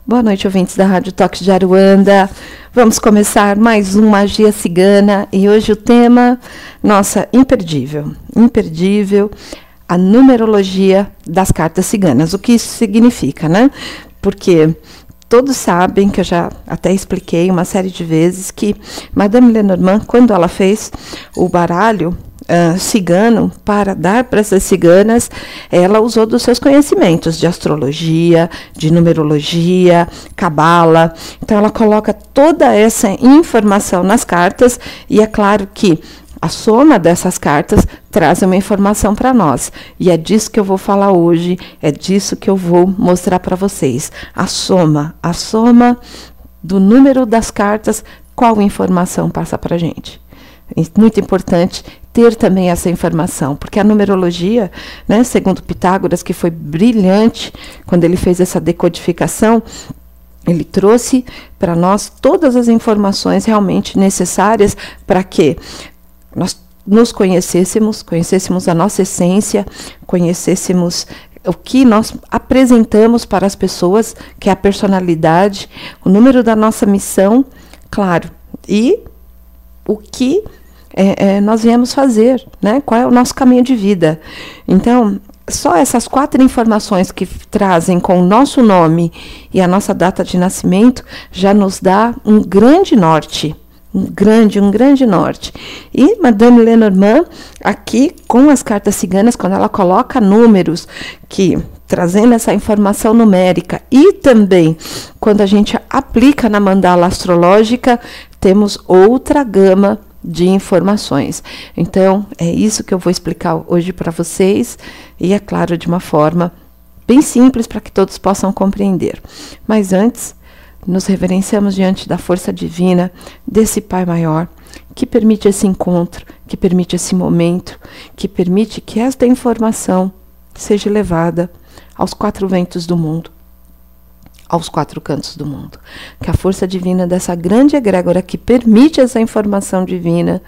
Boa noite, ouvintes da Rádio Toque de Aruanda. Vamos começar mais um Magia Cigana e hoje o tema, nossa, imperdível, a numerologia das cartas ciganas. O que isso significa, né? Porque todos sabem que eu já até expliquei uma série de vezes que Madame Lenormand, quando ela fez o baralho cigano para dar para essas ciganas, ela usou dos seus conhecimentos de astrologia, de numerologia, cabala. Então ela coloca toda essa informação nas cartas e é claro que a soma dessas cartas traz uma informação para nós. E é disso que eu vou falar hoje, é disso que eu vou mostrar para vocês. A soma do número das cartas, qual informação passa para a gente. É muito importante ter também essa informação, porque a numerologia, né, segundo Pitágoras, que foi brilhante quando ele fez essa decodificação, ele trouxe para nós todas as informações realmente necessárias para que nós nos conhecêssemos a nossa essência, conhecêssemos o que nós apresentamos para as pessoas, que é a personalidade, o número da nossa missão, claro, e o que nós viemos fazer, né? Qual é o nosso caminho de vida. Então, só essas 4 informações que trazem com o nosso nome e a nossa data de nascimento já nos dá um grande norte. Um grande norte. E Madame Lenormand, aqui com as cartas ciganas, quando ela coloca números que trazendo essa informação numérica e também quando a gente aplica na mandala astrológica, temos outra gama de informações. Então, é isso que eu vou explicar hoje para vocês e, é claro, de uma forma bem simples para que todos possam compreender. Mas antes, nos reverenciamos diante da força divina desse Pai Maior, que permite esse encontro, que permite esse momento, que permite que esta informação seja levada aos 4 ventos do mundo, aos 4 cantos do mundo. Que a força divina dessa grande egrégora que permite essa informação divina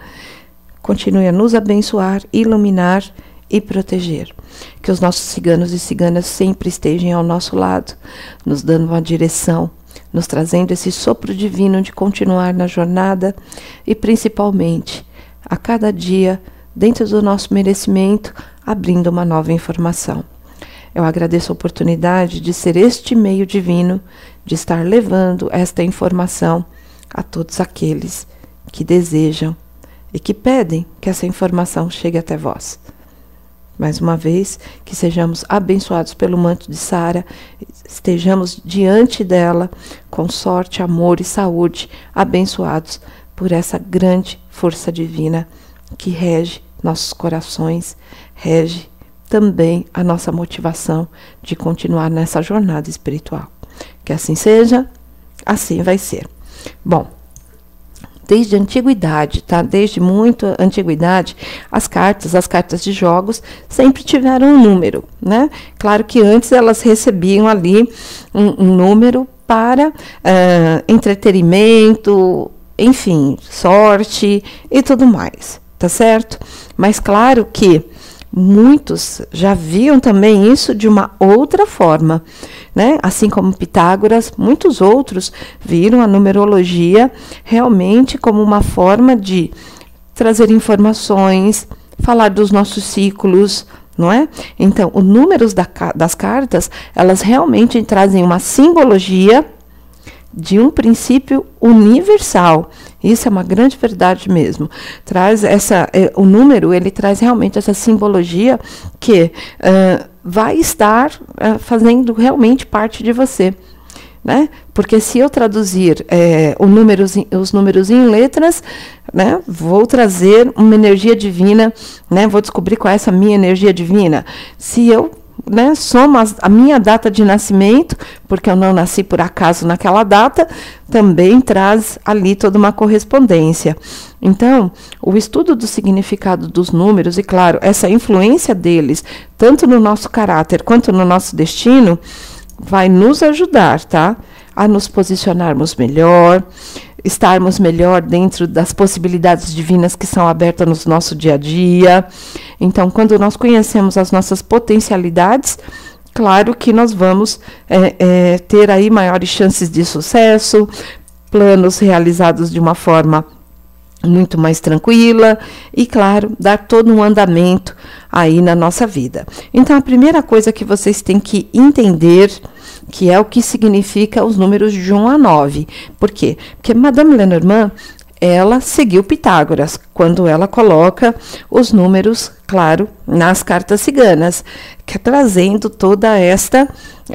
continue a nos abençoar, iluminar e proteger. Que os nossos ciganos e ciganas sempre estejam ao nosso lado, nos dando uma direção, nos trazendo esse sopro divino de continuar na jornada e, principalmente, a cada dia, dentro do nosso merecimento, abrindo uma nova informação. Eu agradeço a oportunidade de ser este meio divino, de estar levando esta informação a todos aqueles que desejam e que pedem que essa informação chegue até vós. Mais uma vez, que sejamos abençoados pelo manto de Sara, estejamos diante dela com sorte, amor e saúde, abençoados por essa grande força divina que rege nossos corações, rege também a nossa motivação de continuar nessa jornada espiritual. Que assim seja, assim vai ser. Bom, desde a antiguidade, tá? Desde muita antiguidade, as cartas de jogos sempre tiveram um número, né? Claro que antes elas recebiam ali um número para entretenimento, enfim, sorte e tudo mais, tá certo? Mas claro que muitos já viam também isso de uma outra forma, né? Assim como Pitágoras, muitos outros viram a numerologia realmente como uma forma de trazer informações, falar dos nossos ciclos, não é? Então, os números das cartas, elas realmente trazem uma simbologia de um princípio universal. Isso é uma grande verdade mesmo. Traz o número, ele traz realmente essa simbologia que vai estar fazendo realmente parte de você, né? Porque se eu traduzir os números em letras, né, vou trazer uma energia divina, né? Vou descobrir qual é essa minha energia divina. Se eu soma a minha data de nascimento, porque eu não nasci por acaso naquela data, também traz ali toda uma correspondência. Então, o estudo do significado dos números e, claro, essa influência deles, tanto no nosso caráter quanto no nosso destino, vai nos ajudar, tá? A nos posicionarmos melhor, estarmos melhor dentro das possibilidades divinas que são abertas no nosso dia a dia. Então, quando nós conhecemos as nossas potencialidades, claro que nós vamos ter aí maiores chances de sucesso, planos realizados de uma forma muito mais tranquila e, claro, dar todo um andamento aí na nossa vida. Então, a primeira coisa que vocês têm que entender que é o que significa os números de 1 a 9. Por quê? Porque Madame Lenormand, ela seguiu Pitágoras quando ela coloca os números, claro, nas cartas ciganas, que é trazendo toda esta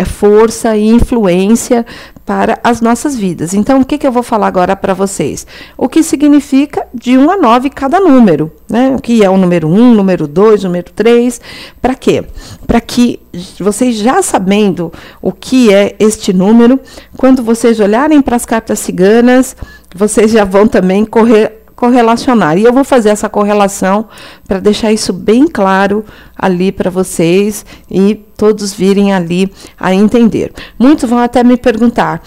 força e influência para as nossas vidas. Então, o que eu vou falar agora para vocês? O que significa de 1 a 9 cada número, né? O que é o número 1, número 2, número 3, para quê? Para que vocês, já sabendo o que é este número, quando vocês olharem para as cartas ciganas, vocês já vão também correlacionar. E eu vou fazer essa correlação para deixar isso bem claro ali para vocês e todos virem ali a entender. Muitos vão até me perguntar,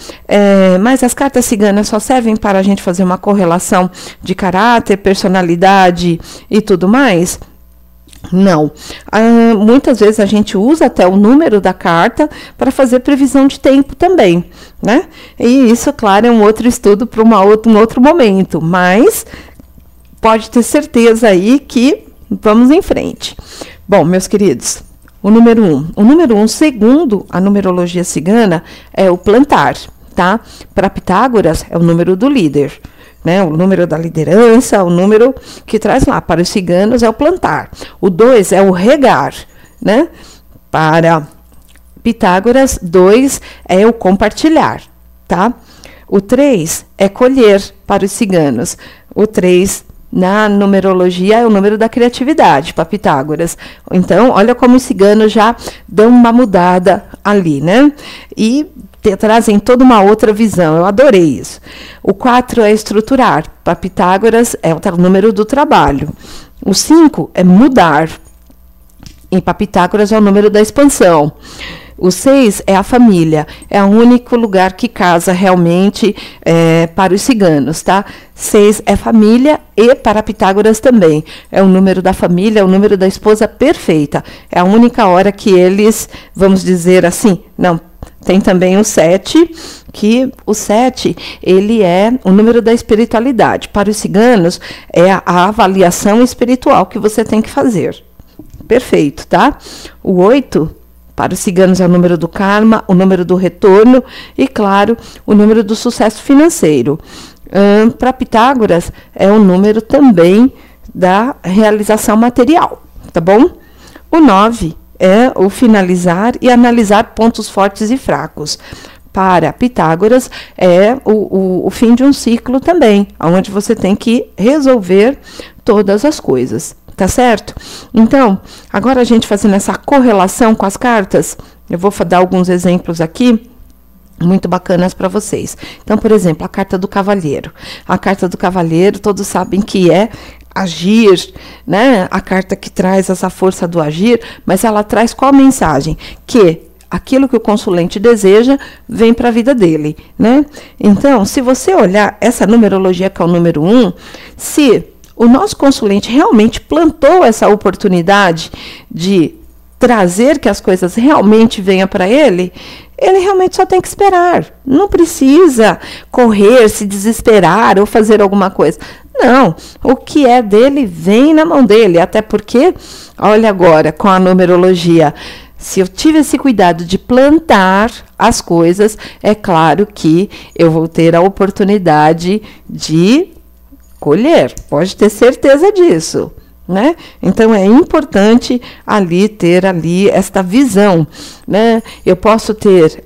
mas as cartas ciganas só servem para a gente fazer uma correlação de caráter, personalidade e tudo mais? Não. Muitas vezes a gente usa até o número da carta para fazer previsão de tempo também, né? E isso, claro, é um outro estudo para um outro momento, mas pode ter certeza aí que vamos em frente. Bom, meus queridos, o número 1. O número 1, segundo a numerologia cigana, é o plantar, tá? Para Pitágoras, é o número do líder, né? O número da liderança, o número que traz lá. Para os ciganos, é o plantar. O 2 é o regar, né? Para Pitágoras, 2 é o compartilhar, tá? O 3 é colher para os ciganos. O 3 na numerologia é o número da criatividade para Pitágoras. Então, olha como os ciganos já dão uma mudada ali, né? E trazem toda uma outra visão. Eu adorei isso. O 4 é estruturar. Para Pitágoras é o número do trabalho. O 5 é mudar. E para Pitágoras é o número da expansão. O 6 é a família, é o único lugar que casa realmente para os ciganos, tá? 6 é família e para Pitágoras também. É o número da família, é o número da esposa perfeita. É a única hora que eles, vamos dizer assim, não, tem também o 7, que o 7, ele é o número da espiritualidade. Para os ciganos, é a avaliação espiritual que você tem que fazer. Perfeito, tá? O 8... para os ciganos é o número do karma, o número do retorno e, claro, o número do sucesso financeiro. Para Pitágoras, é o número também da realização material, tá bom? O 9 é o finalizar e analisar pontos fortes e fracos. Para Pitágoras, é o fim de um ciclo também, onde você tem que resolver todas as coisas. Tá certo? Então, agora a gente fazendo essa correlação com as cartas, eu vou dar alguns exemplos aqui muito bacanas para vocês. Então, por exemplo, a carta do cavalheiro. A carta do cavalheiro, todos sabem que é agir, né? A carta que traz essa força do agir, mas ela traz qual mensagem? Que aquilo que o consulente deseja vem para a vida dele, né? Então, se você olhar essa numerologia que é o número 1, se o nosso consulente realmente plantou essa oportunidade de trazer que as coisas realmente venham para ele, ele realmente só tem que esperar. Não precisa correr, se desesperar ou fazer alguma coisa. Não, o que é dele vem na mão dele, até porque, olha agora, com a numerologia, se eu tive esse cuidado de plantar as coisas, é claro que eu vou ter a oportunidade de colher, pode ter certeza disso, né? Então é importante ter ali esta visão, né? Eu posso ter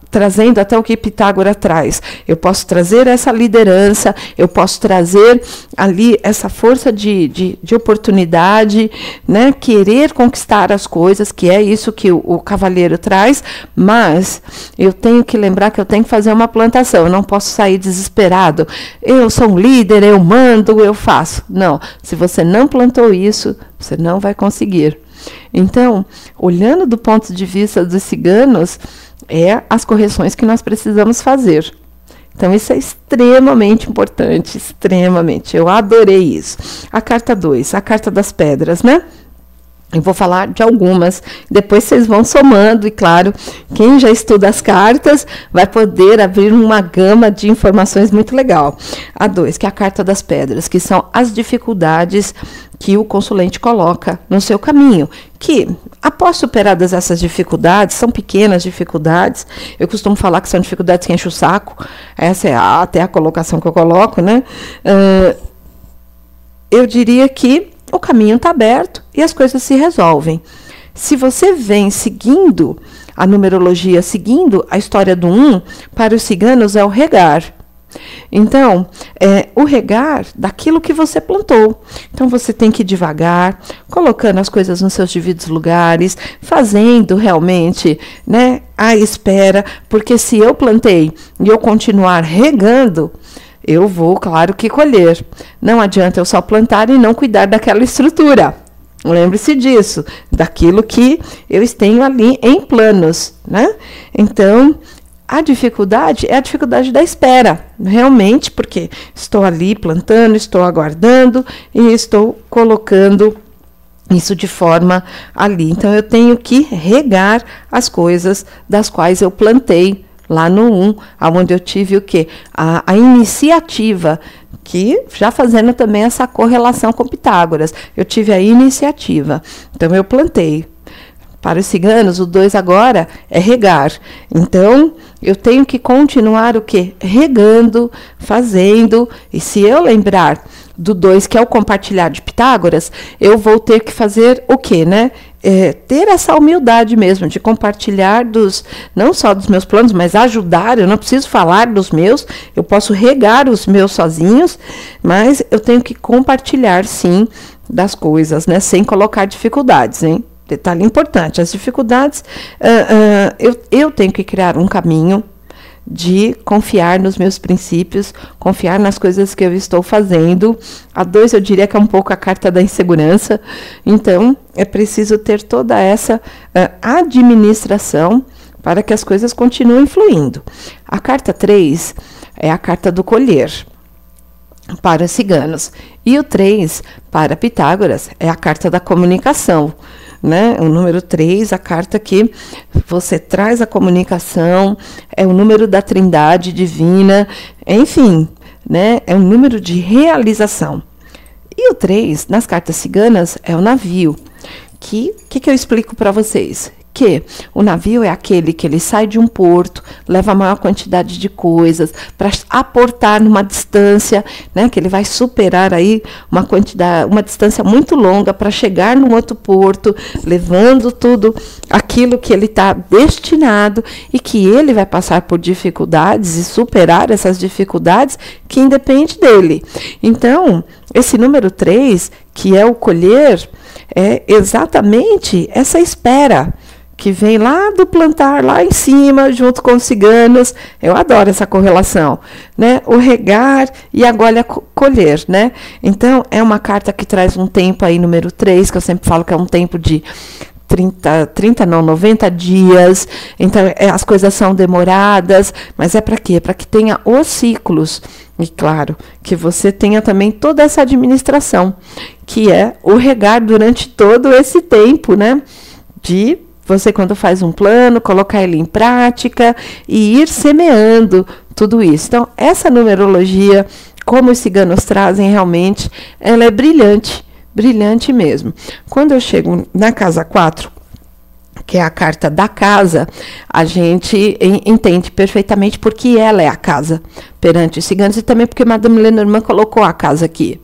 trazendo até o que Pitágoras traz, eu posso trazer essa liderança, eu posso trazer ali essa força de oportunidade, né? Querer conquistar as coisas, que é isso que o cavalheiro traz, mas eu tenho que lembrar que eu tenho que fazer uma plantação, eu não posso sair desesperado, eu sou um líder, eu mando, eu faço. Não, se você não plantou isso, você não vai conseguir. Então, olhando do ponto de vista dos ciganos, as correções que nós precisamos fazer. Então, isso é extremamente importante, extremamente. Eu adorei isso. A carta 2, a carta das pedras, né? Eu vou falar de algumas, depois vocês vão somando, e claro, quem já estuda as cartas vai poder abrir uma gama de informações muito legal. A 2, que é a carta das pedras, que são as dificuldades que o consulente coloca no seu caminho, que após superadas essas dificuldades, são pequenas dificuldades, eu costumo falar que são dificuldades que enchem o saco, essa é até a colocação que eu coloco, né? Eu diria que o caminho está aberto e as coisas se resolvem. Se você vem seguindo a numerologia, seguindo a história do 1, para os ciganos é o regar. Então, o regar daquilo que você plantou. Então, você tem que ir devagar, colocando as coisas nos seus devidos lugares, fazendo realmente, né, a espera, porque se eu plantei e eu continuar regando, eu vou, claro, que colher. Não adianta eu só plantar e não cuidar daquela estrutura. Lembre-se disso, daquilo que eu tenho ali em planos, né? Então, a dificuldade é a dificuldade da espera, realmente, porque estou ali plantando, estou aguardando e estou colocando isso de forma ali. Então, eu tenho que regar as coisas das quais eu plantei lá no 1, onde eu tive o quê? A iniciativa, que já fazendo também essa correlação com Pitágoras, eu tive a iniciativa. Então, eu plantei. Para os ciganos, o 2 agora é regar. Então, eu tenho que continuar o quê? Regando, fazendo. E se eu lembrar do 2, que é o compartilhar de Pitágoras, eu vou ter que fazer o quê, né? Ter essa humildade mesmo, de compartilhar não só dos meus planos, mas ajudar. Eu não preciso falar dos meus, eu posso regar os meus sozinhos, mas eu tenho que compartilhar, sim, das coisas, né? Sem colocar dificuldades, hein? Detalhe importante, as dificuldades, eu tenho que criar um caminho de confiar nos meus princípios, confiar nas coisas que eu estou fazendo. A 2, eu diria que é um pouco a carta da insegurança. Então, é preciso ter toda essa administração para que as coisas continuem fluindo. A carta 3 é a carta do colher para os ciganos. E o 3, para Pitágoras, é a carta da comunicação. Né? O número 3, a carta que você traz a comunicação, é o número da trindade divina, enfim, né? É um número de realização. E o 3, nas cartas ciganas, é o navio. Que eu explico para vocês? Que o navio é aquele que ele sai de um porto, leva a maior quantidade de coisas para aportar numa distância, né, que ele vai superar aí uma distância muito longa para chegar num outro porto, levando tudo aquilo que ele está destinado e que ele vai passar por dificuldades e superar essas dificuldades que independe dele. Então, esse número 3, que é o colher, é exatamente essa espera que vem lá do plantar, lá em cima, junto com os ciganos. Eu adoro essa correlação, né? O regar e agora colher, né? Então, é uma carta que traz um tempo aí, número 3, que eu sempre falo que é um tempo de 90 dias. Então, as coisas são demoradas, mas é para quê? Para que tenha os ciclos. E, claro, que você tenha também toda essa administração, que é o regar durante todo esse tempo, né? De você, quando faz um plano, colocar ele em prática e ir semeando tudo isso. Então, essa numerologia, como os ciganos trazem, realmente, ela é brilhante, brilhante mesmo. Quando eu chego na casa 4, que é a carta da casa, a gente entende perfeitamente porque ela é a casa perante os ciganos e também porque Madame Lenormand colocou a casa aqui.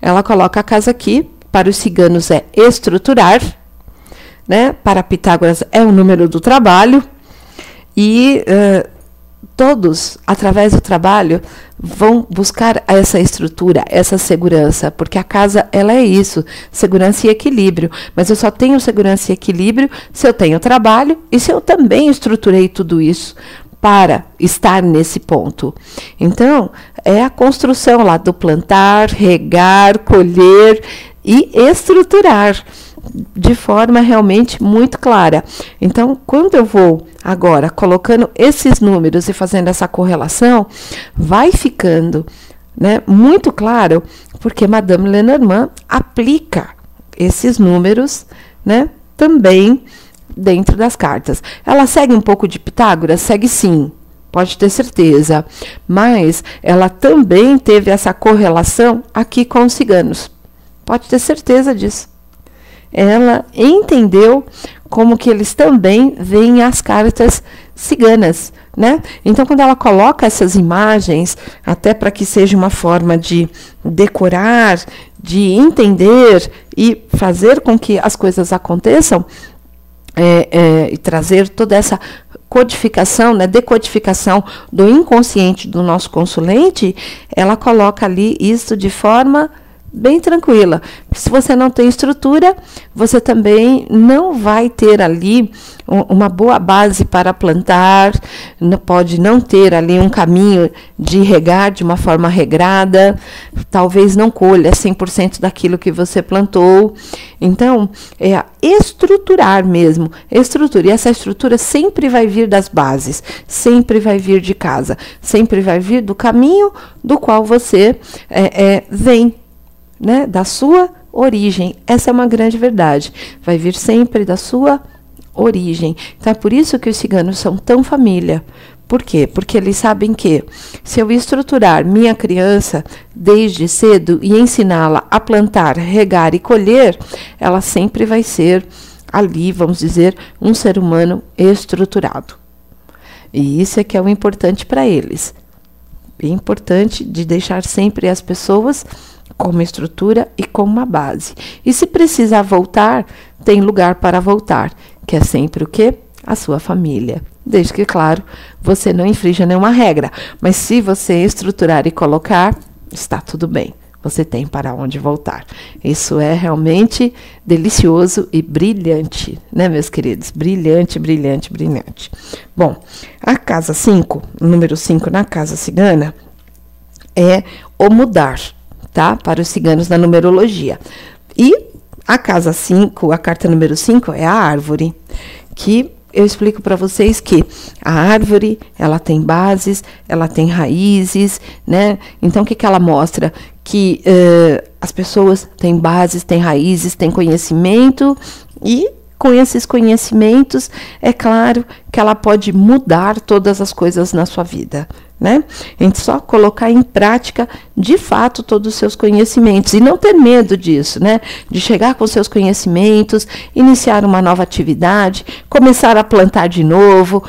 Ela coloca a casa aqui, para os ciganos é estruturar, né? Para Pitágoras é o número do trabalho e todos, através do trabalho, vão buscar essa estrutura, essa segurança, porque a casa, ela é isso, segurança e equilíbrio, mas eu só tenho segurança e equilíbrio se eu tenho trabalho e se eu também estruturei tudo isso para estar nesse ponto. Então, é a construção lá do plantar, regar, colher e estruturar de forma realmente muito clara. Então, quando eu vou agora colocando esses números e fazendo essa correlação, vai ficando, né, muito claro, porque Madame Lenormand aplica esses números né? Também dentro das cartas. Ela segue um pouco de Pitágoras? Segue sim, pode ter certeza. Mas ela também teve essa correlação aqui com os ciganos. Pode ter certeza disso. Ela entendeu como que eles também veem as cartas ciganas, né? Então, quando ela coloca essas imagens, até para que seja uma forma de decorar, de entender e fazer com que as coisas aconteçam, e trazer toda essa codificação, né, decodificação do inconsciente do nosso consulente, ela coloca ali isso de forma bem tranquila. Se você não tem estrutura, você também não vai ter ali uma boa base para plantar, pode não ter ali um caminho de regar de uma forma regrada, talvez não colha 100% daquilo que você plantou. Então, é estruturar mesmo, estrutura. E essa estrutura sempre vai vir das bases, sempre vai vir de casa, sempre vai vir do caminho do qual você vem, né, da sua origem. Essa é uma grande verdade. Vai vir sempre da sua origem. Então, é por isso que os ciganos são tão família. Por quê? Porque eles sabem que se eu estruturar minha criança desde cedo e ensiná-la a plantar, regar e colher, ela sempre vai ser ali, vamos dizer, um ser humano estruturado. E isso é que é o importante para eles. É importante de deixar sempre as pessoas com uma estrutura e com uma base. E se precisar voltar, tem lugar para voltar, que é sempre o quê? A sua família. Desde que, claro, você não infrinja nenhuma regra. Mas se você estruturar e colocar, está tudo bem. Você tem para onde voltar. Isso é realmente delicioso e brilhante, né, meus queridos? Brilhante, brilhante, brilhante. Bom, a casa 5, número 5 na casa cigana, é o mudar, tá? Para os ciganos na numerologia. E a casa 5, a carta número 5 é a árvore, que eu explico para vocês que a árvore, ela tem bases, ela tem raízes, né? Então, o que ela mostra? Que as pessoas têm bases, têm raízes, têm conhecimento e com esses conhecimentos, é claro que ela pode mudar todas as coisas na sua vida, né? A gente só colocar em prática, de fato, todos os seus conhecimentos e não ter medo disso, né? De chegar com seus conhecimentos, iniciar uma nova atividade, começar a plantar de novo,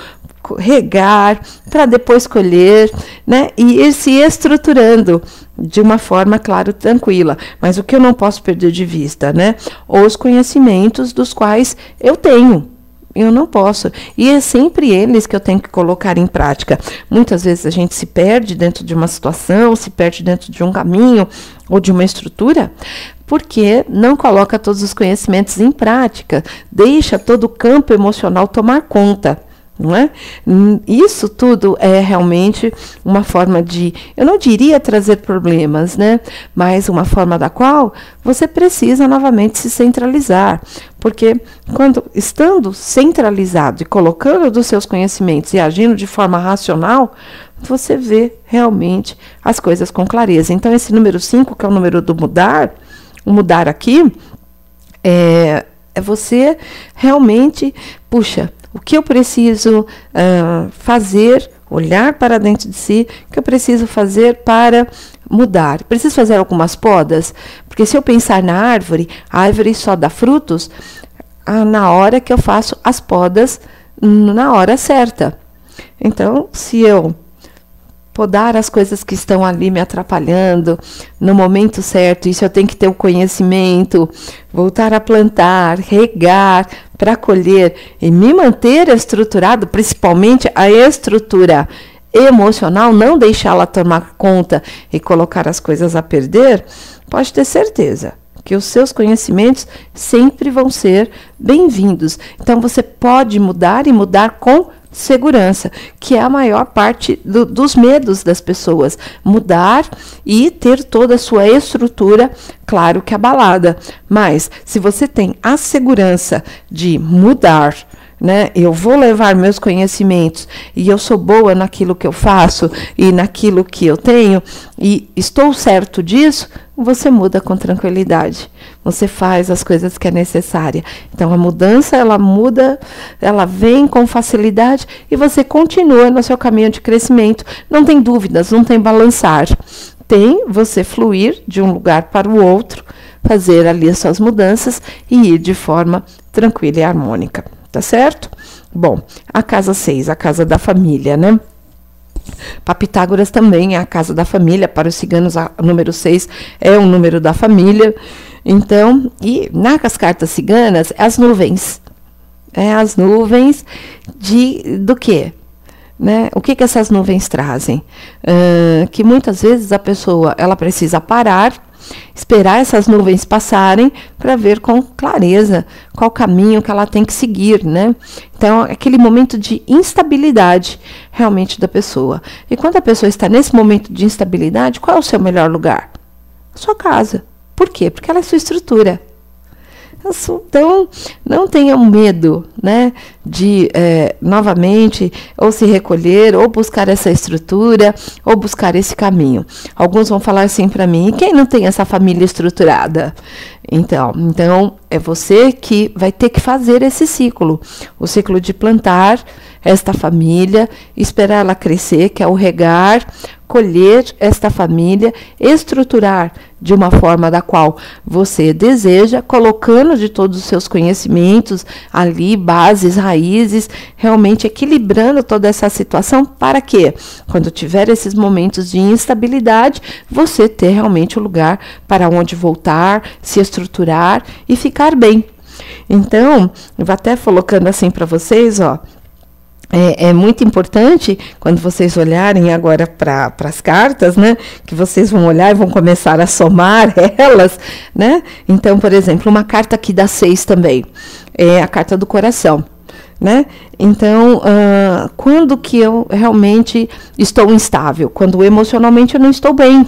regar, para depois colher, né? E ir se estruturando de uma forma, claro, tranquila. Mas o que eu não posso perder de vista, né? Os conhecimentos dos quais eu tenho. Eu não posso. E é sempre eles que eu tenho que colocar em prática. Muitas vezes a gente se perde dentro de uma situação, se perde dentro de um caminho ou de uma estrutura, porque não coloca todos os conhecimentos em prática, deixa todo o campo emocional tomar conta. Não é? Isso tudo é realmente uma forma de, eu não diria trazer problemas, né? Mas uma forma da qual você precisa novamente se centralizar. Porque quando estando centralizado e colocando dos seus conhecimentos e agindo de forma racional, você vê realmente as coisas com clareza. Então, esse número 5, que é o número do mudar, o mudar aqui, é você realmente, puxa, o que eu preciso fazer, olhar para dentro de si, o que eu preciso fazer para mudar? Preciso fazer algumas podas? Porque se eu pensar na árvore, a árvore só dá frutos na hora que eu faço as podas na hora certa. Então, se eu podar as coisas que estão ali me atrapalhando no momento certo, isso eu tenho que ter o conhecimento, voltar a plantar, regar, para colher e me manter estruturado, principalmente a estrutura emocional, não deixá-la tomar conta e colocar as coisas a perder, pode ter certeza que os seus conhecimentos sempre vão ser bem-vindos. Então, você pode mudar e mudar com segurança, que é a maior parte dos medos das pessoas. Mudar e ter toda a sua estrutura, claro que abalada. Mas, se você tem a segurança de mudar, né? Eu vou levar meus conhecimentos e eu sou boa naquilo que eu faço e naquilo que eu tenho e estou certo disso, você muda com tranquilidade. Você faz as coisas que é necessária. Então, a mudança, ela muda, ela vem com facilidade e você continua no seu caminho de crescimento. Não tem dúvidas, não tem balançar. Tem você fluir de um lugar para o outro, fazer ali as suas mudanças e ir de forma tranquila e harmônica. Tá certo? Bom, a casa 6, a casa da família, né? Para Pitágoras também é a casa da família, para os ciganos o número 6 é o número da família. Então, e nas cartas ciganas, as nuvens. As nuvens do quê? Né? O que essas nuvens trazem? Que muitas vezes a pessoa ela precisa parar, esperar essas nuvens passarem para ver com clareza qual caminho que ela tem que seguir, né? Então, aquele momento de instabilidade realmente da pessoa. E quando a pessoa está nesse momento de instabilidade, qual é o seu melhor lugar? A sua casa. Por quê? Porque ela é sua estrutura. Então, não tenham medo, né, de novamente ou se recolher, ou buscar essa estrutura, ou buscar esse caminho. Alguns vão falar assim para mim, e quem não tem essa família estruturada? Então, é você que vai ter que fazer esse ciclo. O ciclo de plantar esta família, esperar ela crescer, que é o regar, colher esta família, estruturar de uma forma da qual você deseja, colocando de todos os seus conhecimentos ali, bases, raízes, realmente equilibrando toda essa situação para que, quando tiver esses momentos de instabilidade, você ter realmente o lugar para onde voltar, se estruturar e ficar bem. Então, eu vou até colocando assim para vocês, ó. É muito importante, quando vocês olharem agora para as cartas, né, que vocês vão olhar e vão começar a somar elas, né? Então, por exemplo, uma carta aqui da 6 também, é a carta do coração, né? Então, quando que eu realmente estou instável? Quando emocionalmente eu não estou bem.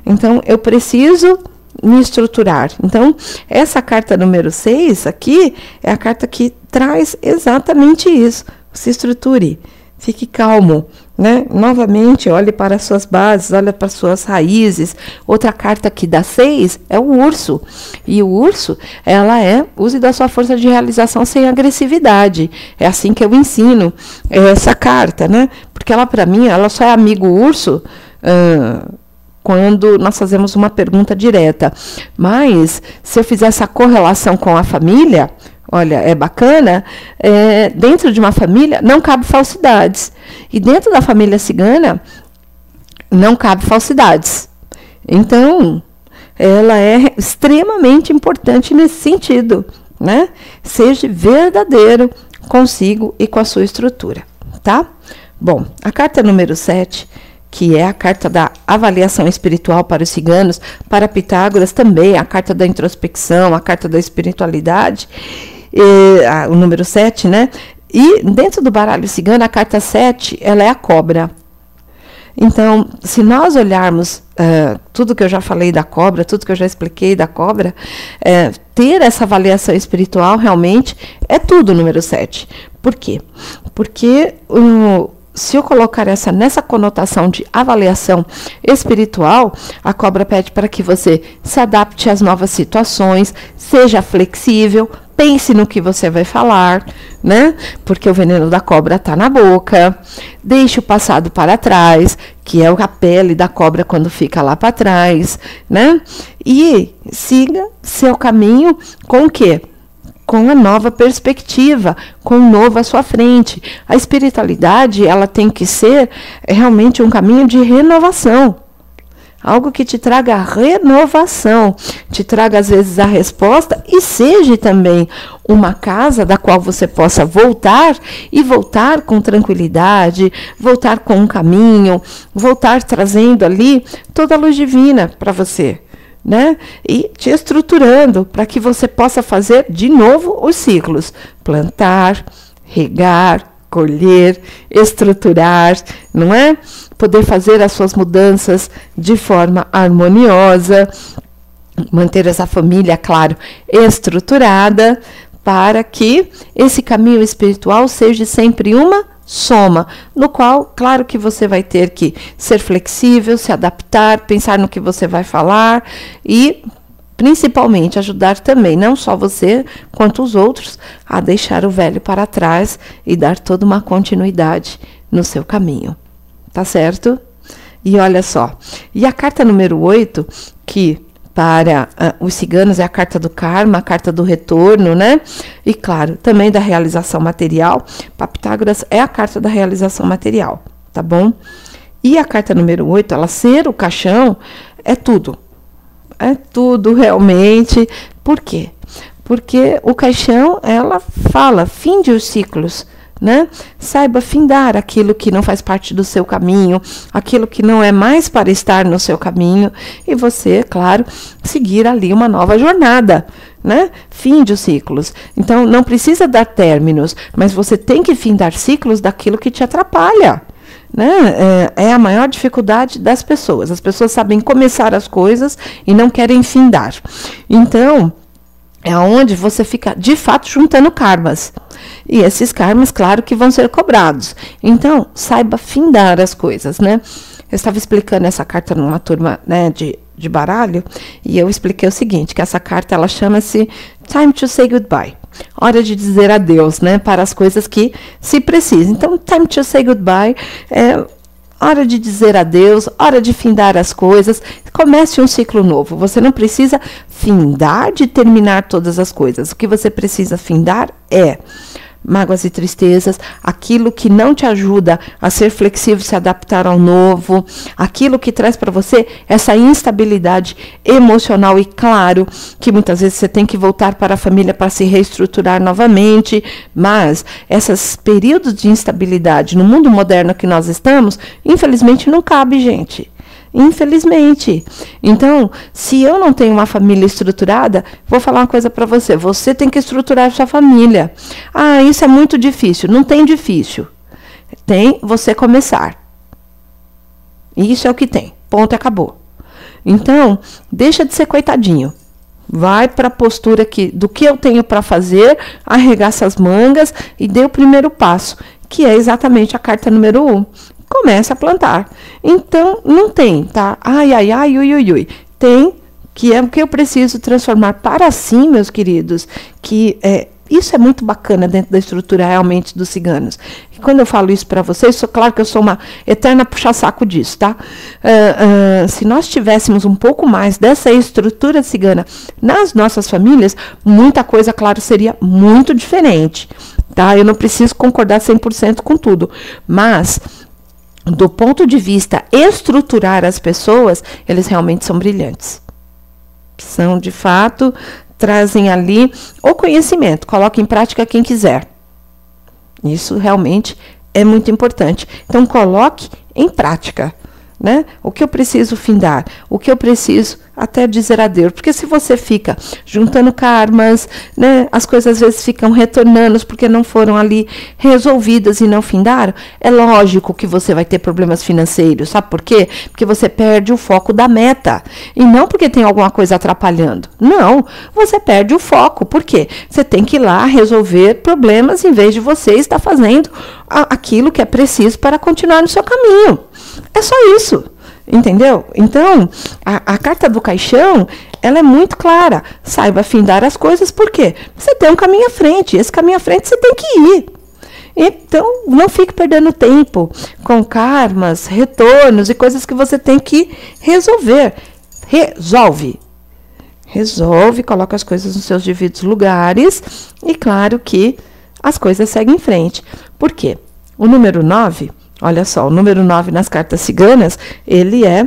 Então, eu preciso me estruturar. Então, essa carta número 6 aqui, é a carta que traz exatamente isso. Se estruture, fique calmo, né? Novamente, olhe para as suas bases, olhe para as suas raízes. Outra carta aqui da 6 é o urso. E o urso, ela use da sua força de realização sem agressividade. É assim que eu ensino essa carta, né? Porque ela, para mim, ela só é amigo urso quando nós fazemos uma pergunta direta. Mas, se eu fizer essa correlação com a família, olha, é bacana, dentro de uma família não cabe falsidades. E dentro da família cigana não cabe falsidades. Então, ela é extremamente importante nesse sentido, né? Seja verdadeiro consigo e com a sua estrutura, tá? Bom, a carta número 7, que é a carta da avaliação espiritual para os ciganos, para Pitágoras também, a carta da introspecção, a carta da espiritualidade, o número 7, né? E dentro do baralho cigano, a carta 7, ela é a cobra. Então, se nós olharmos tudo que eu já falei da cobra, tudo que eu já expliquei da cobra, ter essa avaliação espiritual realmente é tudo o número 7. Por quê? Porque se eu colocar nessa conotação de avaliação espiritual, a cobra pede para que você se adapte às novas situações, seja flexível, pense no que você vai falar, né? Porque o veneno da cobra está na boca. Deixe o passado para trás, que é a pele da cobra quando fica lá para trás, né? E siga seu caminho com o quê? Com a nova perspectiva, com o novo à sua frente. A espiritualidade, ela tem que ser realmente um caminho de renovação. Algo que te traga renovação, te traga às vezes a resposta e seja também uma casa da qual você possa voltar e voltar com tranquilidade, voltar com um caminho, voltar trazendo ali toda a luz divina para você, né? E te estruturando para que você possa fazer de novo os ciclos, plantar, regar, colher, estruturar, não é? Poder fazer as suas mudanças de forma harmoniosa, manter essa família, claro, estruturada, para que esse caminho espiritual seja sempre uma soma, no qual, claro que você vai ter que ser flexível, se adaptar, pensar no que você vai falar e, principalmente, ajudar também, não só você, quanto os outros, a deixar o velho para trás e dar toda uma continuidade no seu caminho. Tá certo? E olha só, e a carta número 8, que para os ciganos é a carta do karma, a carta do retorno, né? E claro, também da realização material. Para Pitágoras é a carta da realização material, tá bom? E a carta número 8, ela ser o caixão, é tudo. É tudo realmente. Por quê? Porque o caixão, ela fala, finde os ciclos, né? Saiba findar aquilo que não faz parte do seu caminho, aquilo que não é mais para estar no seu caminho, e você, claro, seguir ali uma nova jornada, né? Finde os ciclos. Então, não precisa dar términos, mas você tem que findar ciclos daquilo que te atrapalha, né? É a maior dificuldade das pessoas. As pessoas sabem começar as coisas e não querem findar. Então, é onde você fica, de fato, juntando karmas. E esses karmas, claro, que vão ser cobrados. Então, saiba findar as coisas, né? Eu estava explicando essa carta numa turma, né, de baralho, e eu expliquei o seguinte, que essa carta, ela chama-se Time to Say Goodbye. Hora de dizer adeus, né, para as coisas que se precisam. Então, Time to Say Goodbye é hora de dizer adeus, hora de findar as coisas, comece um ciclo novo. Você não precisa findar de terminar todas as coisas. O que você precisa findar é mágoas e tristezas, aquilo que não te ajuda a ser flexível, se adaptar ao novo, aquilo que traz para você essa instabilidade emocional e claro que muitas vezes você tem que voltar para a família para se reestruturar novamente, mas esses períodos de instabilidade no mundo moderno que nós estamos, infelizmente não cabe, gente. Infelizmente. Então, se eu não tenho uma família estruturada, vou falar uma coisa para você. Você tem que estruturar sua família. Ah, isso é muito difícil. Não tem difícil. Tem você começar. Isso é o que tem. Ponto, acabou. Então, deixa de ser coitadinho. Vai para a postura do que eu tenho para fazer, arregaça as mangas e dê o primeiro passo, que é exatamente a carta número 1. Começa a plantar. Então, não tem, tá? Ai, ai, ai, ui, ui, ui. Tem, que é o que eu preciso transformar para si, meus queridos, que isso é muito bacana dentro da estrutura realmente dos ciganos. E quando eu falo isso para vocês, claro que eu sou uma eterna puxa-saco disso, tá? Se nós tivéssemos um pouco mais dessa estrutura cigana nas nossas famílias, muita coisa, claro, seria muito diferente, tá? Eu não preciso concordar 100% com tudo, mas do ponto de vista estruturar as pessoas, eles realmente são brilhantes. São, de fato, trazem ali o conhecimento, coloca em prática quem quiser. Isso realmente é muito importante. Então, coloque em prática, né? O que eu preciso findar, o que eu preciso até dizer adeus. Porque se você fica juntando karmas, né, as coisas às vezes ficam retornando porque não foram ali resolvidas e não findaram, é lógico que você vai ter problemas financeiros. Sabe por quê? Porque você perde o foco da meta. E não porque tem alguma coisa atrapalhando. Não, você perde o foco. Por quê? Você tem que ir lá resolver problemas em vez de você estar fazendo aquilo que é preciso para continuar no seu caminho. É só isso. Entendeu? Então, a carta do caixão, ela é muito clara. Saiba findar as coisas, por quê? Você tem um caminho à frente. Esse caminho à frente você tem que ir. Então, não fique perdendo tempo com karmas, retornos e coisas que você tem que resolver. Resolve, coloca as coisas nos seus devidos lugares e, claro, que as coisas seguem em frente. Por quê? O número 9... Olha só, o número 9 nas cartas ciganas, ele é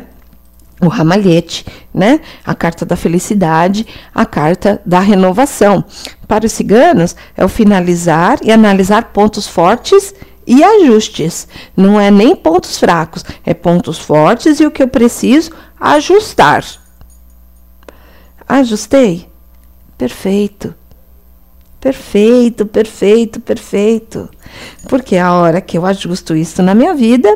o ramalhete, né? A carta da felicidade, a carta da renovação. Para os ciganos, é o finalizar e analisar pontos fortes e ajustes. Não é nem pontos fracos, é pontos fortes e o que eu preciso ajustar. Ajustei? Perfeito. Perfeito, perfeito, perfeito. Porque a hora que eu ajusto isso na minha vida,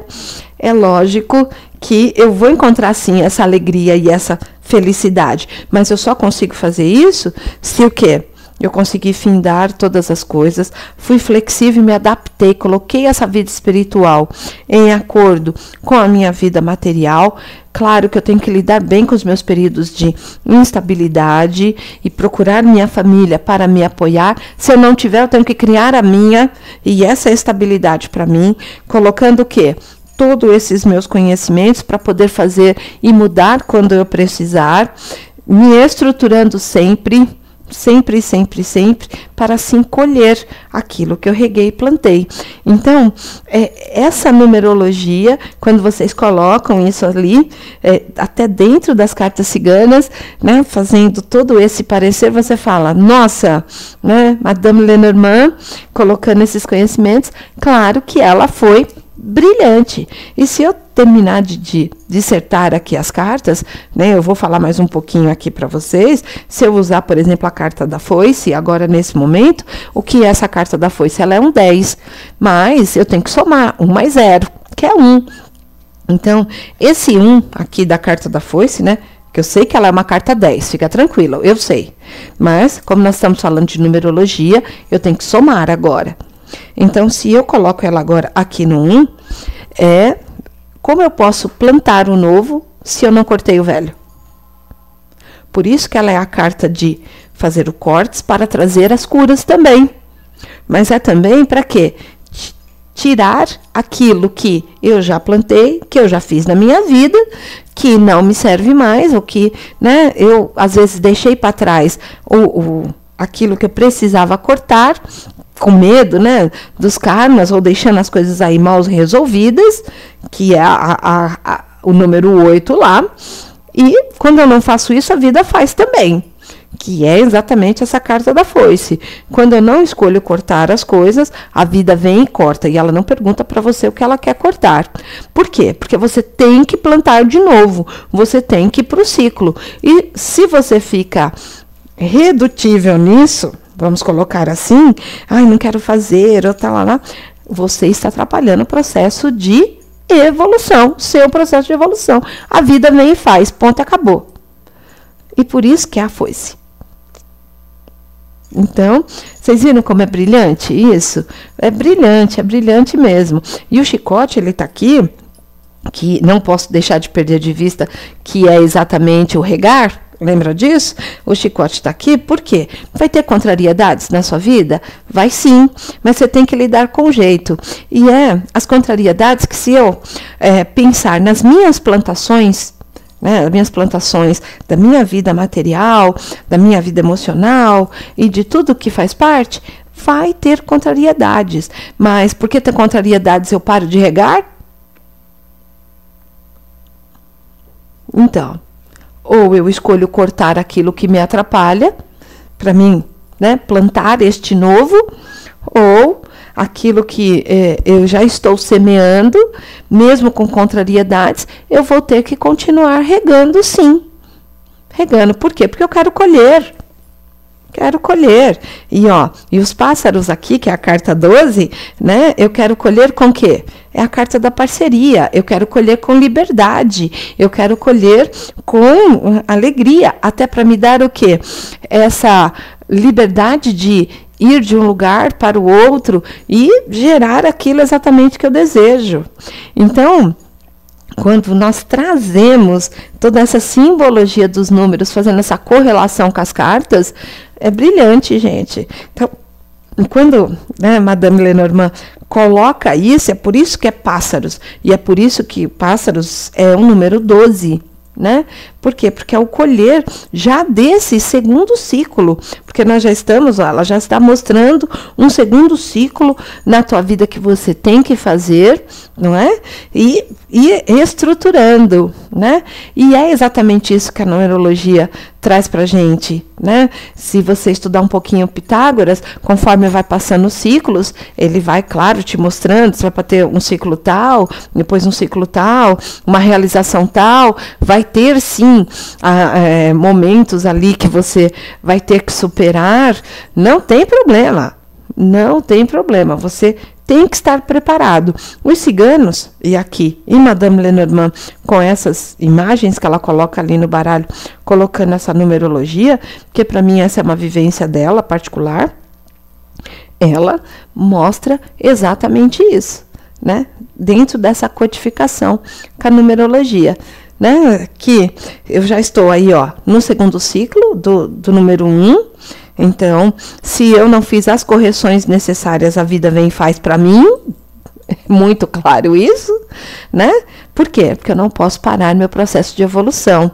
é lógico que eu vou encontrar, sim, essa alegria e essa felicidade. Mas eu só consigo fazer isso se o quê? eu consegui findar todas as coisas, fui flexível e me adaptei, coloquei essa vida espiritual em acordo com a minha vida material. Claro que eu tenho que lidar bem com os meus períodos de instabilidade e procurar minha família para me apoiar. Se eu não tiver, eu tenho que criar a minha, e essa é a estabilidade para mim, colocando o quê? Todos esses meus conhecimentos para poder fazer e mudar quando eu precisar, me estruturando sempre, para assim colher aquilo que eu reguei e plantei. Então, essa numerologia, quando vocês colocam isso ali, até dentro das cartas ciganas, né, fazendo todo esse parecer, você fala, nossa, né, Madame Lenormand, colocando esses conhecimentos, claro que ela foi brilhante. E se eu terminar de dissertar aqui as cartas, né, eu vou falar mais um pouquinho aqui para vocês. Se eu usar, por exemplo, a carta da foice, agora nesse momento, o que é essa carta da foice? Ela é um 10, mas eu tenho que somar 1 mais 0, que é 1. Então, esse 1 aqui da carta da foice, né, que eu sei que ela é uma carta 10, fica tranquilo, eu sei. Mas, como nós estamos falando de numerologia, eu tenho que somar agora. Então, se eu coloco ela agora aqui no 1, como eu posso plantar o novo se eu não cortei o velho? Por isso que ela é a carta de fazer o cortes para trazer as curas também. Mas é também para quê? Tirar aquilo que eu já plantei, que eu já fiz na minha vida, que não me serve mais, ou que, né, eu às vezes deixei para trás aquilo que eu precisava cortar, com medo, né, dos karmas, ou deixando as coisas aí mal resolvidas, que é o número 8 lá. E quando eu não faço isso, a vida faz também, que é exatamente essa carta da foice. Quando eu não escolho cortar as coisas, a vida vem e corta, e ela não pergunta para você o que ela quer cortar. Por quê? Porque você tem que plantar de novo, você tem que ir para o ciclo. E se você fica redutível nisso, vamos colocar assim, não quero fazer, ou tá lá, você está atrapalhando o processo de evolução, seu processo de evolução. A vida vem e faz, ponto, acabou. E por isso que é a foice. Então, vocês viram como é brilhante isso? É brilhante mesmo. E o chicote, ele tá aqui, que não posso deixar de perder de vista, que é exatamente o regar. Lembra disso? O chicote está aqui, por quê? Vai ter contrariedades na sua vida? Vai sim, mas você tem que lidar com jeito. E as contrariedades que, se eu pensar nas minhas plantações, né, as minhas plantações da minha vida material, da minha vida emocional e de tudo que faz parte, vai ter contrariedades. Mas por que ter contrariedades eu paro de regar? Então, ou eu escolho cortar aquilo que me atrapalha, para mim, né, plantar este novo, ou aquilo que eu já estou semeando, mesmo com contrariedades, eu vou ter que continuar regando, sim. Regando, por quê? Porque eu quero colher. Quero colher. E os pássaros aqui, que é a carta 12, né? Eu quero colher com o quê? É a carta da parceria. Eu quero colher com liberdade. Eu quero colher com alegria. Até para me dar o quê? Essa liberdade de ir de um lugar para o outro e gerar aquilo exatamente que eu desejo. Então, quando nós trazemos toda essa simbologia dos números, fazendo essa correlação com as cartas, é brilhante, gente. Então, quando, né, Madame Lenormand coloca isso, é por isso que é pássaros. E é por isso que pássaros é um número 12. Né? Por quê? Porque é o colher já desse segundo ciclo, porque nós já estamos, ela já está mostrando um segundo ciclo na tua vida que você tem que fazer, não é? E estruturando, né? E é exatamente isso que a numerologia traz para a gente, né? Se você estudar um pouquinho Pitágoras, conforme vai passando os ciclos, ele vai, claro, te mostrando, você vai ter um ciclo tal, depois um ciclo tal, uma realização tal, vai ter sim momentos ali que você vai ter que superar, não tem problema, você tem que estar preparado. Os ciganos, e aqui em Madame Lenormand, com essas imagens que ela coloca ali no baralho, colocando essa numerologia, que para mim essa é uma vivência dela particular, ela mostra exatamente isso, né? Dentro dessa codificação com a numerologia, né? Que eu já estou aí, ó, no segundo ciclo do número 1. Então, se eu não fiz as correções necessárias, a vida vem e faz para mim. É muito claro isso, né? Por quê? Porque eu não posso parar meu processo de evolução.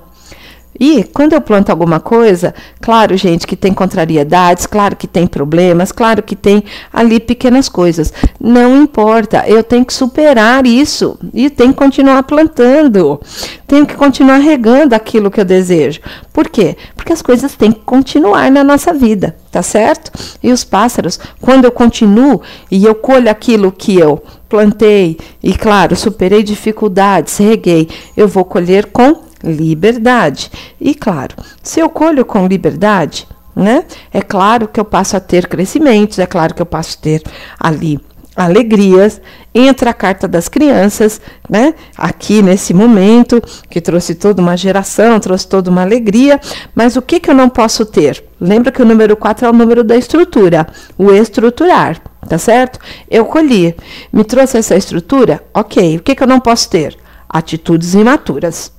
E quando eu planto alguma coisa, claro, gente, que tem contrariedades, claro que tem problemas, claro que tem ali pequenas coisas. Não importa, eu tenho que superar isso e tenho que continuar plantando. Tenho que continuar regando aquilo que eu desejo. Por quê? Porque as coisas têm que continuar na nossa vida, tá certo? E os pássaros, quando eu continuo e eu colho aquilo que eu plantei e, claro, superei dificuldades, reguei, eu vou colher com liberdade. E claro, se eu colho com liberdade, né? É claro que eu passo a ter crescimentos, é claro que eu passo a ter ali alegrias. Entra a carta das crianças, né? Aqui nesse momento, que trouxe toda uma geração, trouxe toda uma alegria, mas o que eu não posso ter? Lembra que o número 4 é o número da estrutura, o estruturar, tá certo? Eu colhi, me trouxe essa estrutura, ok, o que eu não posso ter? Atitudes imaturas.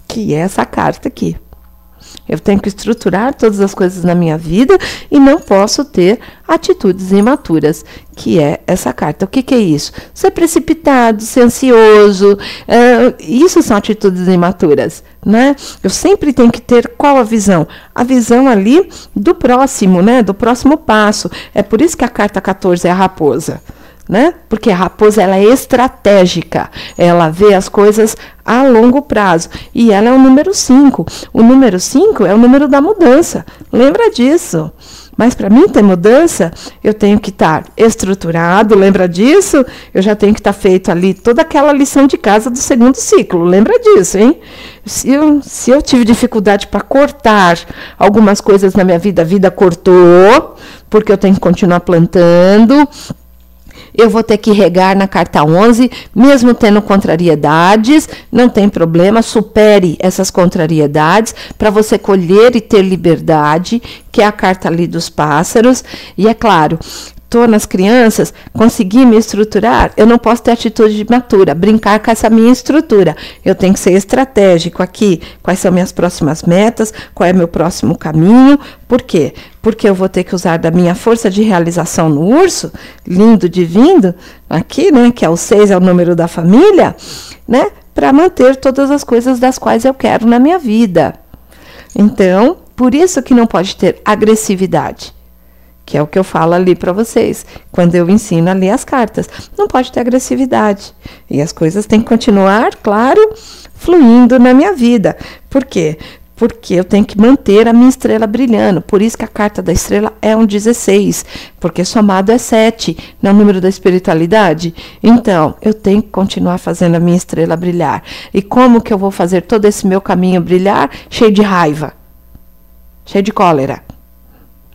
Que é essa carta aqui. Eu tenho que estruturar todas as coisas na minha vida e não posso ter atitudes imaturas, que é essa carta. O que é isso? Ser precipitado, ser ansioso, isso são atitudes imaturas, né? Eu sempre tenho que ter qual a visão? A visão ali do próximo, né? Do próximo passo. É por isso que a carta 14 é a raposa. Né? Porque a raposa ela é estratégica, ela vê as coisas a longo prazo. E ela é o número 5. O número 5 é o número da mudança. Lembra disso? Mas para mim ter mudança, eu tenho que estar estruturado, lembra disso? Eu já tenho que estar feito ali toda aquela lição de casa do segundo ciclo. Lembra disso, hein? Se eu tive dificuldade para cortar algumas coisas na minha vida, a vida cortou, porque eu tenho que continuar plantando. Eu vou ter que regar na carta 11, mesmo tendo contrariedades, não tem problema, supere essas contrariedades para você colher e ter liberdade, que é a carta ali dos pássaros. E é claro, estou nas crianças, consegui me estruturar, eu não posso ter atitude imatura, brincar com essa minha estrutura. Eu tenho que ser estratégico aqui, quais são minhas próximas metas, qual é meu próximo caminho. Por quê? Porque eu vou ter que usar da minha força de realização no urso, lindo, divino, aqui, né, que é o 6, é o número da família, né, para manter todas as coisas das quais eu quero na minha vida. Então, por isso que não pode ter agressividade, que é o que eu falo ali para vocês, quando eu ensino a ler as cartas. Não pode ter agressividade. E as coisas têm que continuar, claro, fluindo na minha vida. Por quê? Porque eu tenho que manter a minha estrela brilhando. Por isso que a carta da estrela é um 16, porque somado é 7, não é o número da espiritualidade. Então, eu tenho que continuar fazendo a minha estrela brilhar. E como que eu vou fazer todo esse meu caminho brilhar? Cheio de raiva, cheio de cólera.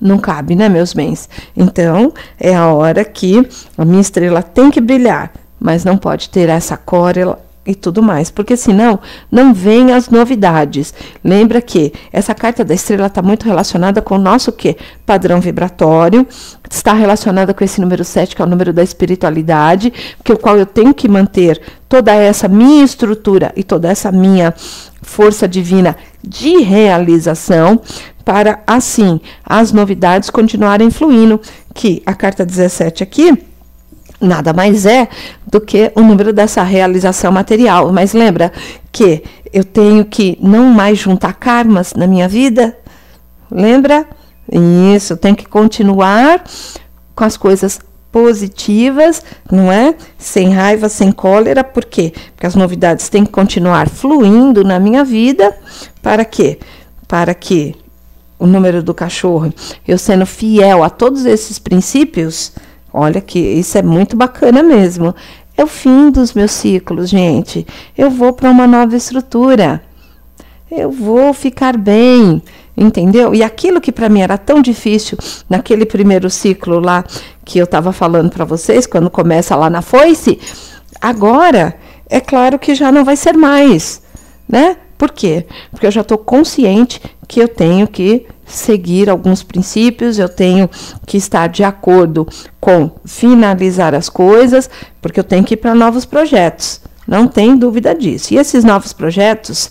Não cabe, né, meus bens? Então, é a hora que a minha estrela tem que brilhar, mas não pode ter essa cólera e tudo mais, porque senão não vem as novidades. Lembra que essa carta da estrela está muito relacionada com o nosso quê? Padrão vibratório, está relacionada com esse número 7, que é o número da espiritualidade, que o qual eu tenho que manter toda essa minha estrutura e toda essa minha força divina de realização, para assim as novidades continuarem fluindo, que a carta 17 aqui nada mais é do que o número dessa realização material. Mas lembra que eu tenho que não mais juntar karmas na minha vida? Lembra? Isso, eu tenho que continuar com as coisas positivas, não é? Sem raiva, sem cólera. Por quê? Porque as novidades têm que continuar fluindo na minha vida. Para quê? Para que o número do cachorro, eu sendo fiel a todos esses princípios, olha que isso é muito bacana mesmo. É o fim dos meus ciclos, gente. Eu vou para uma nova estrutura. Eu vou ficar bem. Entendeu? E aquilo que para mim era tão difícil naquele primeiro ciclo lá que eu estava falando para vocês, quando começa lá na foice, agora é claro que já não vai ser mais, né? Por quê? Porque eu já estou consciente que eu tenho que seguir alguns princípios, eu tenho que estar de acordo com finalizar as coisas, porque eu tenho que ir para novos projetos. Não tem dúvida disso. E esses novos projetos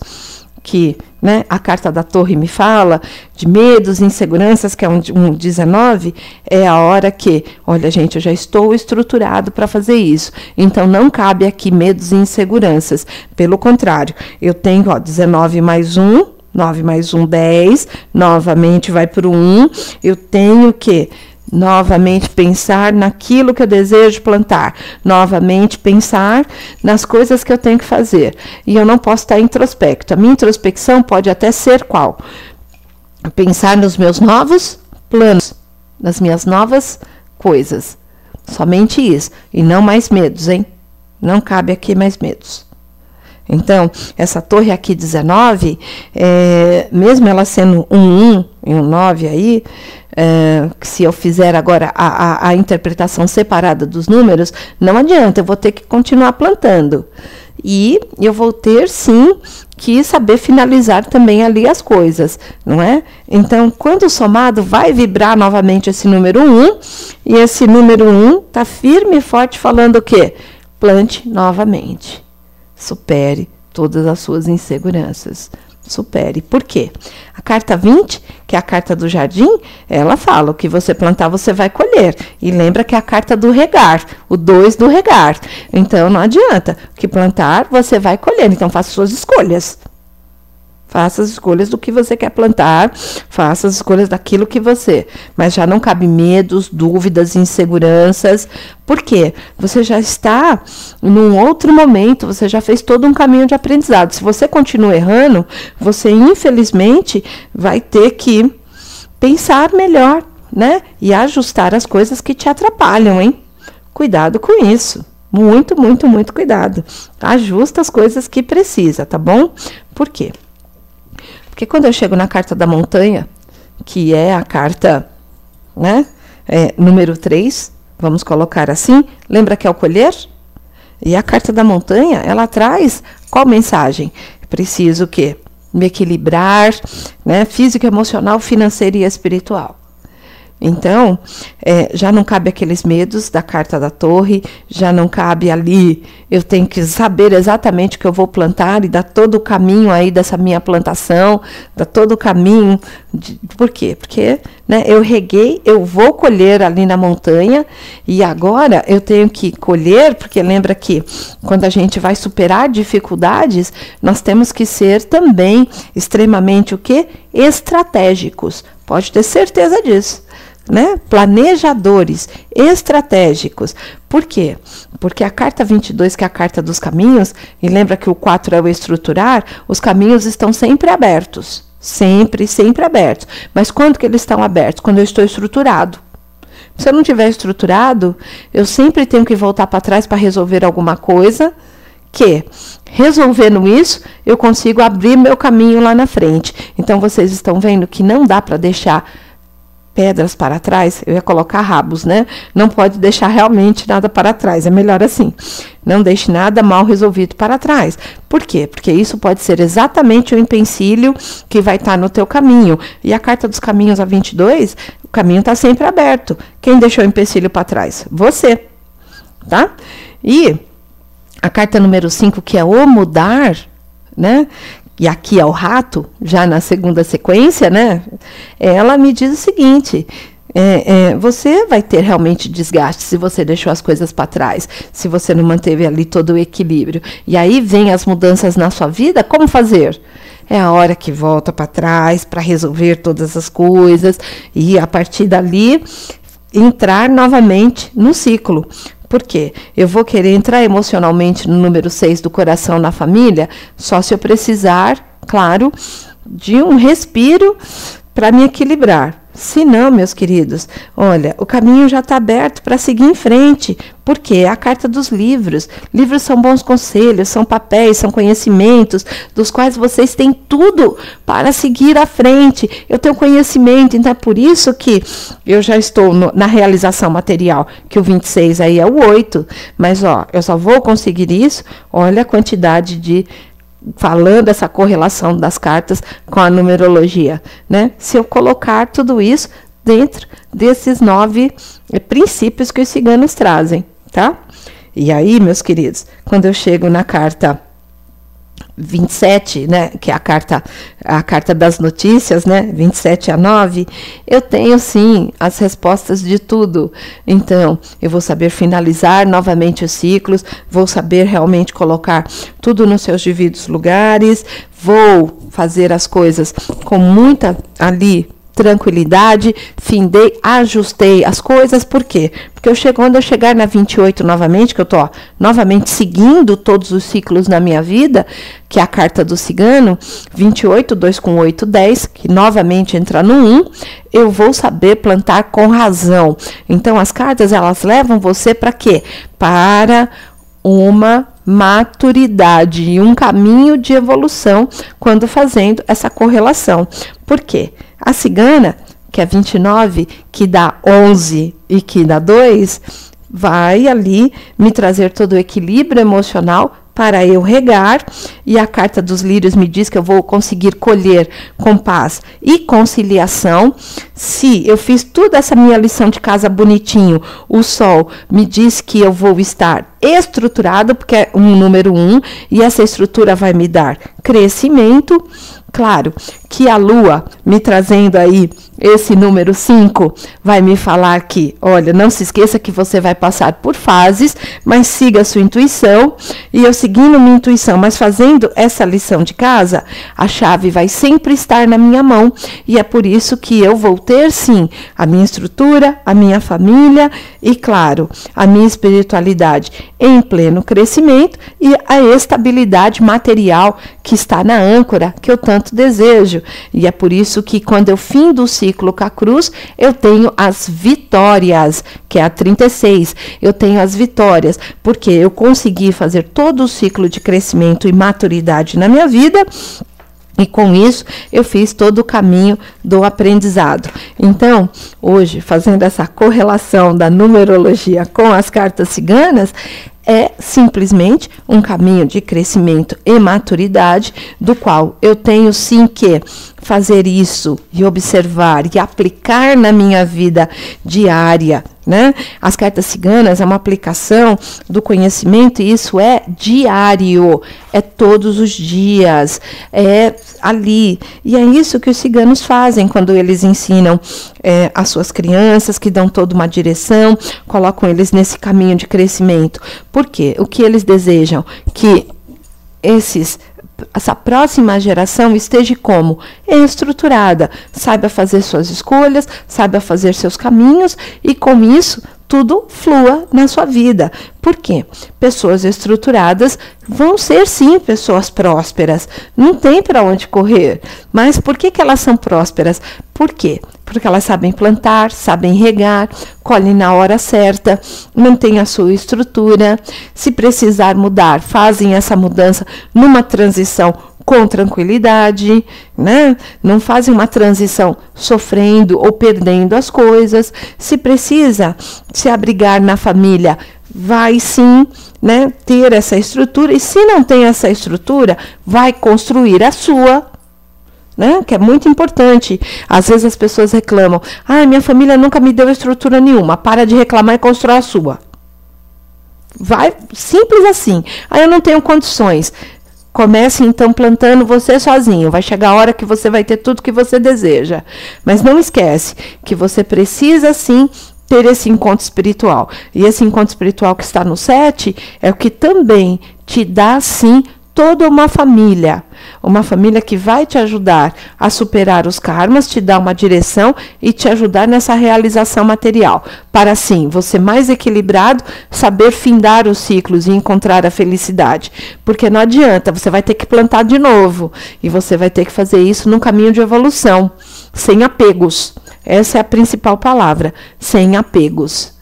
que, né, a carta da torre me fala, de medos e inseguranças, que é um 19, é a hora que, olha, gente, eu já estou estruturado para fazer isso. Então, não cabe aqui medos e inseguranças. Pelo contrário, eu tenho, 19 mais 1, 9 mais 1, 10, novamente vai para o 1, eu tenho que novamente pensar naquilo que eu desejo plantar, novamente pensar nas coisas que eu tenho que fazer. E eu não posso estar introspecto. A minha introspecção pode até ser qual? Pensar nos meus novos planos, nas minhas novas coisas. Somente isso. E não mais medos, hein? Não cabe aqui mais medos. Então, essa torre aqui 19, mesmo ela sendo um 1 e um 9 aí, se eu fizer agora a interpretação separada dos números, não adianta, eu vou ter que continuar plantando. E eu vou ter, sim, que saber finalizar também ali as coisas, não é? Então, quando somado, vai vibrar novamente esse número 1, e esse número 1 está firme e forte falando o quê? Plante novamente. Supere todas as suas inseguranças. Supere. Por quê? A carta 20, que é a carta do jardim, ela fala, o que você plantar, você vai colher. E lembra que é a carta do regar, o 2 do regar. Então, não adianta. O que plantar, você vai colher. Então, faça suas escolhas. Faça as escolhas do que você quer plantar, faça as escolhas daquilo que você... Mas já não cabe medos, dúvidas, inseguranças. Por quê? Você já está num outro momento, você já fez todo um caminho de aprendizado. Se você continua errando, você, infelizmente, vai ter que pensar melhor, né? E ajustar as coisas que te atrapalham, hein? Cuidado com isso. Muito, muito, muito cuidado. Ajusta as coisas que precisa, tá bom? Por quê? Porque quando eu chego na carta da montanha, que é a carta, né, número 3, vamos colocar assim, lembra que é o colher? E a carta da montanha, ela traz qual mensagem? Preciso o quê? Me equilibrar, né, físico, emocional, financeiro e espiritual. Então, já não cabe aqueles medos da carta da torre, já não cabe ali, eu tenho que saber exatamente o que eu vou plantar e dar todo o caminho aí dessa minha plantação, dar todo o caminho. Por quê? Porque, né, eu reguei, eu vou colher ali na montanha e agora eu tenho que colher, porque lembra que quando a gente vai superar dificuldades, nós temos que ser também extremamente o quê? Estratégicos. Pode ter certeza disso. Né? Planejadores, estratégicos. Por quê? Porque a carta 22, que é a carta dos caminhos, e lembra que o 4 é o estruturar, os caminhos estão sempre abertos. Sempre, sempre abertos. Mas quando que eles estão abertos? Quando eu estou estruturado. Se eu não estiver estruturado, eu sempre tenho que voltar para trás para resolver alguma coisa, que, resolvendo isso, eu consigo abrir meu caminho lá na frente. Então, vocês estão vendo que não dá para deixar pedras para trás, eu ia colocar rabos, né? Não pode deixar realmente nada para trás, é melhor assim. Não deixe nada mal resolvido para trás. Por quê? Porque isso pode ser exatamente o empecilho que vai estar no teu caminho. E a carta dos caminhos, a 22, o caminho está sempre aberto. Quem deixou o empecilho para trás? Você, tá? E a carta número 5, que é o mudar, né? E aqui é o rato, já na segunda sequência, né? Ela me diz o seguinte, você vai ter realmente desgaste se você deixou as coisas para trás, se você não manteve ali todo o equilíbrio. E aí vem as mudanças na sua vida, como fazer? É a hora que volta para trás para resolver todas as coisas e a partir dali entrar novamente no ciclo. Por quê? Eu vou querer entrar emocionalmente no número 6 do coração na família só se eu precisar, claro, de um respiro para me equilibrar. Se não, meus queridos, olha, o caminho já está aberto para seguir em frente. Porque é a carta dos livros. Livros são bons conselhos, são papéis, são conhecimentos, dos quais vocês têm tudo para seguir à frente. Eu tenho conhecimento, então é por isso que eu já estou na realização material, que o 26 aí é o 8. Mas, ó, eu só vou conseguir isso, olha a quantidade de... falando essa correlação das cartas com a numerologia, né? Se eu colocar tudo isso dentro desses 9 princípios que os ciganos trazem, tá? E aí, meus queridos, quando eu chego na carta 27, né, que é a carta das notícias, né, 27 a 9, eu tenho sim as respostas de tudo. Então, eu vou saber finalizar novamente os ciclos, vou saber realmente colocar tudo nos seus devidos lugares, vou fazer as coisas com muita ali tranquilidade, findei, ajustei as coisas. Por quê? Porque quando eu chegar na 28 novamente, que eu estou novamente seguindo todos os ciclos na minha vida, que é a carta do cigano, 28, 2 com 8, 10, que novamente entra no 1, eu vou saber plantar com razão. Então, as cartas, elas levam você para quê? Para uma maturidade e um caminho de evolução quando fazendo essa correlação. Por quê? A cigana, que é 29, que dá 11 e que dá 2, vai ali me trazer todo o equilíbrio emocional para eu regar, e a carta dos lírios me diz que eu vou conseguir colher com paz e conciliação. Se eu fiz toda essa minha lição de casa bonitinho, o sol me diz que eu vou estar estruturado, porque é um número 1, e essa estrutura vai me dar crescimento. Claro que a lua, me trazendo aí esse número 5, vai me falar que, olha, não se esqueça que você vai passar por fases, mas siga a sua intuição. E eu seguindo minha intuição, mas fazendo essa lição de casa, a chave vai sempre estar na minha mão. E é por isso que eu vou ter, sim, a minha estrutura, a minha família e, claro, a minha espiritualidade em pleno crescimento e a estabilidade material que está na âncora que eu tanto desejo. E é por isso que quando eu findo o ciclo com a cruz, eu tenho as vitórias, que é a 36. Eu tenho as vitórias, porque eu consegui fazer todo o ciclo de crescimento e maturidade na minha vida. E com isso, eu fiz todo o caminho do aprendizado. Então, hoje, fazendo essa correlação da numerologia com as cartas ciganas, é simplesmente um caminho de crescimento e maturidade, do qual eu tenho sim que fazer isso e observar e aplicar na minha vida diária, né? As cartas ciganas é uma aplicação do conhecimento e isso é diário, é todos os dias, é ali. E é isso que os ciganos fazem quando eles ensinam as suas crianças, que dão toda uma direção, colocam eles nesse caminho de crescimento. Por quê? O que eles desejam? Que essa próxima geração esteja como? Estruturada, saiba fazer suas escolhas, saiba fazer seus caminhos e com isso tudo flua na sua vida. Por quê? Pessoas estruturadas vão ser sim pessoas prósperas, não tem para onde correr. Mas por que elas são prósperas? Por quê? Porque elas sabem plantar, sabem regar, colhem na hora certa, mantêm a sua estrutura. Se precisar mudar, fazem essa mudança numa transição com tranquilidade, né? Não fazem uma transição sofrendo ou perdendo as coisas. Se precisa se abrigar na família, vai sim, né, ter essa estrutura. E se não tem essa estrutura, vai construir a sua, né? Que é muito importante. Às vezes as pessoas reclamam: minha família nunca me deu estrutura nenhuma. Para de reclamar e constrói a sua. Vai, simples assim. Eu não tenho condições. Comece então plantando você sozinho. Vai chegar a hora que você vai ter tudo que você deseja. Mas não esquece que você precisa sim ter esse encontro espiritual. E esse encontro espiritual que está no 7 é o que também te dá sim toda uma família que vai te ajudar a superar os karmas, te dar uma direção e te ajudar nessa realização material, para assim, você mais equilibrado, saber findar os ciclos e encontrar a felicidade, porque não adianta, você vai ter que plantar de novo, e você vai ter que fazer isso num caminho de evolução, sem apegos. Essa é a principal palavra, sem apegos,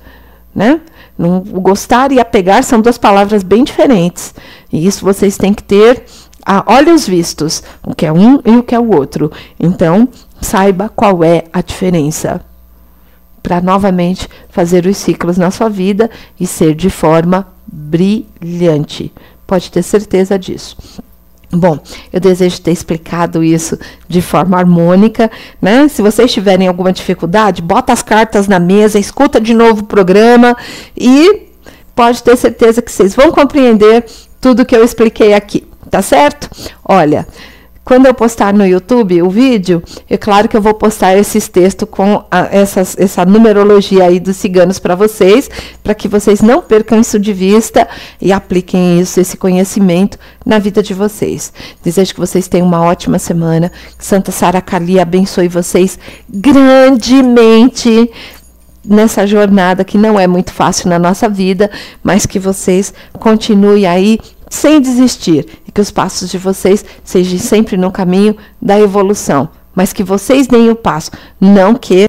né? O gostar e apegar são duas palavras bem diferentes. E isso vocês têm que ter a olhos vistos, o que é um e o que é o outro. Então, saiba qual é a diferença, para novamente fazer os ciclos na sua vida e ser de forma brilhante. Pode ter certeza disso. Bom, eu desejo ter explicado isso de forma harmônica, né? Se vocês tiverem alguma dificuldade, bota as cartas na mesa, escuta de novo o programa e pode ter certeza que vocês vão compreender tudo que eu expliquei aqui, tá certo? Olha, quando eu postar no YouTube o vídeo, é claro que eu vou postar esses textos com essa numerologia aí dos ciganos para vocês, para que vocês não percam isso de vista e apliquem isso, esse conhecimento na vida de vocês. Desejo que vocês tenham uma ótima semana, que Santa Sara Kali abençoe vocês grandemente nessa jornada que não é muito fácil na nossa vida, mas que vocês continuem aí sem desistir e que os passos de vocês sejam sempre no caminho da evolução, mas que vocês deem o passo, não que